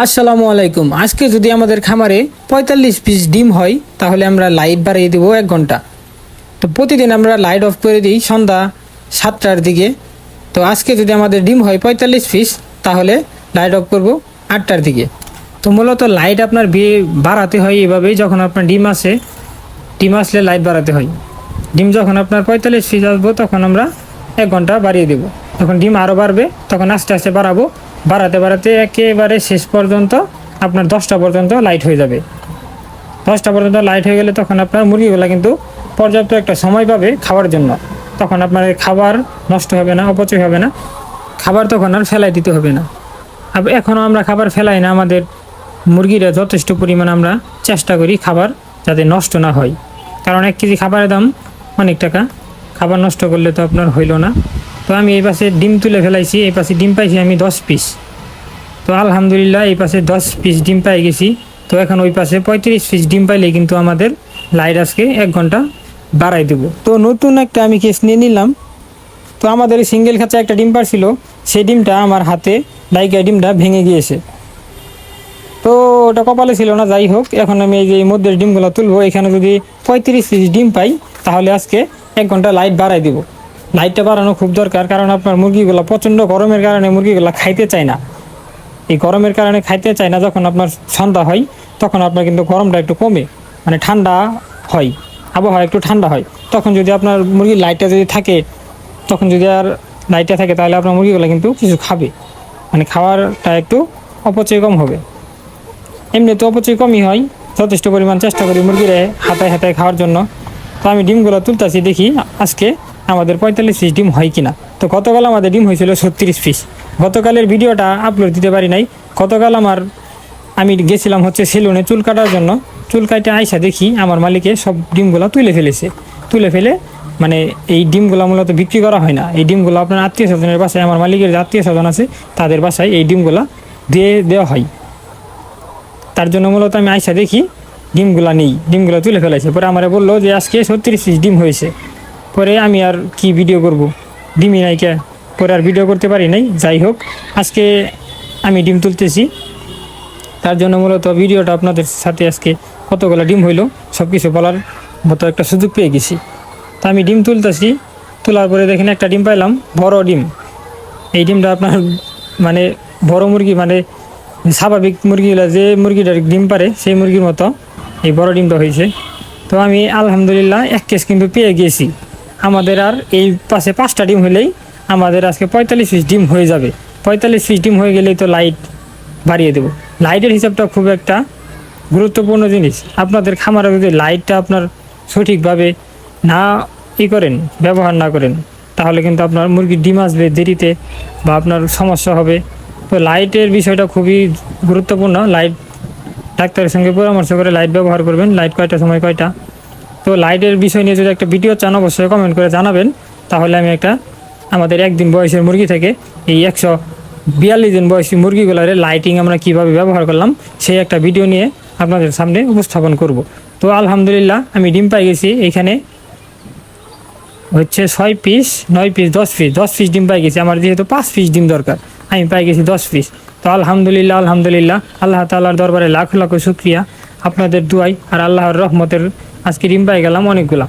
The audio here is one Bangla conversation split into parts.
আসসালামু আলাইকুম। আজকে যদি আমাদের খামারে ৪৫ পিস ডিম হয় তাহলে আমরা লাইট বাড়িয়ে দেবো ১ ঘন্টা। তো প্রতিদিন আমরা লাইট অফ করে দিই সন্ধ্যা ৭টার দিকে। তো আজকে যদি আমাদের ডিম হয় ৪৫ পিস তাহলে লাইট অফ করব ৮টার দিকে। তো মূলত লাইট আপনার বাড়াতে হয় এভাবেই, যখন আপনার ডিম আসলে লাইট বাড়াতে হয়। ডিম যখন আপনার ৪৫ পিস আসবো তখন আমরা ১ ঘন্টা বাড়িয়ে দেবো। যখন ডিম আরও বাড়বে তখন আস্তে আস্তে বাড়াবো, বাড়াতে বাড়াতে একেবারে শেষ পর্যন্ত আপনার ১০টা পর্যন্ত লাইট হয়ে যাবে। ১০টা পর্যন্ত লাইট হয়ে গেলে তখন আপনার মুরগিগুলো কিন্তু পর্যাপ্ত একটা সময় পাবে খাওয়ার জন্য। তখন আপনার খাবার নষ্ট হবে না, অপচয় হবে না, খাবার তখন আর ফেলাই দিতে হবে না। এখনও আমরা খাবার ফেলাই না, আমাদের মুরগিরা যথেষ্ট পরিমাণ আমরা চেষ্টা করি খাবার যাতে নষ্ট না হয়, কারণ ১ কেজি খাবারের দাম অনেক টাকা, খাবার নষ্ট করলে তো আপনার হইল না। তো আমি এই পাশে ডিম তুলে ফেলাইছি, এই পাশে ডিম পাইছি আমি ১০ পিস। তো আলহামদুলিল্লাহ এই পাশে ১০ পিস ডিম পাই গেছি। তো এখন ওই পাশে ৩৫ পিস ডিম পাইলে কিন্তু আমাদের লাইট আজকে ১ ঘন্টা বাড়াই দেবো। তো নতুন একটা আমি কেস নিয়ে নিলাম। তো আমাদের সিঙ্গেল খাঁচা একটা ডিম পারছিল, সেই ডিমটা আমার হাতে লাইকা ডিমটা ভেঙে গিয়েছে। তো ওটা কপালে ছিল না, যাই হোক এখন আমি এই যে মধ্যের ডিমগুলো তুলবো। এখানে যদি ৩৫ পিস ডিম পাই তাহলে আজকে ১ ঘন্টা লাইট বাড়াই দেবো। লাইটটা বাড়ানো খুব দরকার, কারণ আপনার মুরগিগুলো প্রচণ্ড গরমের কারণে মুরগিগুলো খাইতে চায় না। এই গরমের কারণে খাইতে চায় না, যখন আপনার সন্ধ্যা হয় তখন আপনার কিন্তু গরমটা একটু কমে, মানে ঠান্ডা হয়, আবহাওয়া একটু ঠান্ডা হয়। তখন যদি আপনার মুরগির লাইটটা যদি থাকে, তখন যদি আর লাইটটা থাকে তাহলে আপনার মুরগিগুলো কিন্তু কিছু খাবে, মানে খাওয়ারটা একটু অপচয় কম হবে। এমনি তো অপচয় কমই হয়, যথেষ্ট পরিমাণ চেষ্টা করি মুরগিরে হাতায় হাতায় খাওয়ার জন্য। তো আমি ডিমগুলো তুলতেছি, দেখি আজকে আমাদের ৪৫ পিস ডিম হয় কিনা। তো গতকাল আমাদের ডিম হয়েছিল ৩৬ পিস। গতকালের ভিডিওটা আপলোড দিতে পারি নাই। গতকাল আমি গেছিলাম হচ্ছে সেলুনে চুল কাটার জন্য। চুল কাটে আইসা দেখি আমার মালিকে সব ডিমগুলো তুলে ফেলে মানে এই ডিমগুলো মূলত বিক্রি করা হয় না। এই ডিমগুলো আপনার আত্মীয় স্বজনের বাসায়, আমার মালিকের যে আত্মীয় স্বজন আছে তাদের বাসায় এই ডিমগুলো দেওয়া হয়। তার জন্য মূলত আমি আইসা দেখি ডিমগুলো তুলে ফেলেছে। পরে আমারে বললো যে আজকে ৩৬ পিস ডিম হয়েছে। পরে আমি আর কি ভিডিও করব, ডিমই নাই কে, পরে আর ভিডিও করতে পারি নাই। যাই হোক, আজকে আমি ডিম তুলতেছি, তার জন্য মূলত ভিডিওটা আপনাদের সাথে আজকে কতগুলো ডিম হইলো সব কিছু বলার মতো একটা সুযোগ পেয়ে গেছি। তো আমি ডিম তুলতেছি, তোলার পরে দেখেন একটা ডিম পাইলাম, বড় ডিম। এই ডিমটা আপনার মানে বড় মুরগি, মানে স্বাভাবিক মুরগিগুলো যে মুরগিটার ডিম পারে সেই মুরগির মতো এই বড় ডিমটা হয়েছে। তো আমি আলহামদুলিল্লাহ 1 কেস কিন্তু পেয়ে গিয়েছি। আমাদের আর এই পাশে 5টা ডিম হলেই আমাদের আজকে ৪৫ পিস ডিম হয়ে যাবে। ৪৫ পিস ডিম হয়ে গেলেই তো লাইট বাড়িয়ে দেবো। লাইটের হিসাবটা খুব একটা গুরুত্বপূর্ণ জিনিস। আপনাদের খামারে যদি লাইটটা আপনার সঠিকভাবে ব্যবহার না করেন তাহলে কিন্তু আপনার মুরগির ডিম আসবে দেরিতে বা আপনার সমস্যা হবে। তো লাইটের বিষয়টা খুবই গুরুত্বপূর্ণ। লাইট ডাক্তারের সঙ্গে পরামর্শ করে লাইট ব্যবহার করবেন, লাইট কয়টা সময় কয়টা। তো লাইটের বিষয় নিয়ে যদি একটা ভিডিও চান অবশ্যই কমেন্ট করে জানাবেন, তাহলে আমি আমাদের 1 দিন বয়সের মুরগি থেকে এই 142 দিন বয়সী মুরগিগুলোর লাইটিং আমরা কিভাবে ব্যবহার করলাম সেই একটা ভিডিও নিয়ে আপনাদের সামনে উপস্থাপন করব। তো আলহামদুলিল্লাহ আমি ডিম পাই গেছি, এইখানে হচ্ছে 6 পিস 9 পিস 10 পিস ডিম পাই গেছি। আমার যেহেতু 5 পিস ডিম দরকার, আমি পাই গেছি 10 পিস। তো আলহামদুলিল্লাহ আল্লাহ তাআলার দরবারে লাখ লাখ শুকরিয়া, আপনাদের দুয়াই আর আল্লাহর রহমতের আজকে ডিম পাই গেলাম অনেকগুলা।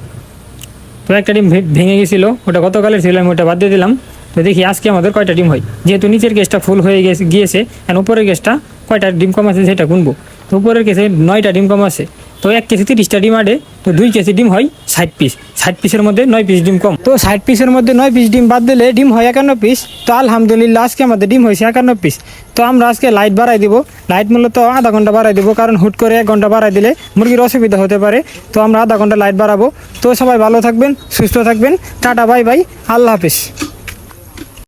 তো একটা ডিম ভেঙে গেছিলো, ওটা গতকালের ছিল, আমি ওটা বাদ দিয়ে দিলাম। তো দেখি আজকে আমাদের কয়টা ডিম হয়। যেহেতু নিচের কেসটা ফুল হয়ে গিয়েছে, আর উপরের কেসটা কয়টা ডিম কম আছে সেটা গুনবো। তো উপরের কেসে 9টা ডিম কম আছে। তো 1 কেসে 30টা ডিম আডে, তো 2 কেসে ডিম হয় 60 পিস। 60 পিসের মধ্যে 9 পিস ডিম কম। তো 60 পিসের মধ্যে 9 পিস ডিম বাদ দিলে ডিম হয় 51 পিস। তো আলহামদুলিল্লাহ আজকে আমাদের ডিম হয়েছে 51 পিস। তো আমরা আজকে লাইট বাড়াই দিব। লাইট মূলত আধা ঘন্টা বাড়াই দেবো, কারণ হুট করে 1 ঘন্টা বাড়াই দিলে মুরগির অসুবিধা হতে পারে। তো আমরা আধা ঘন্টা লাইট বাড়াবো। তো সবাই ভালো থাকবেন, সুস্থ থাকবেন। টাটা, বাই বাই, আল্লাহ হাফিজ।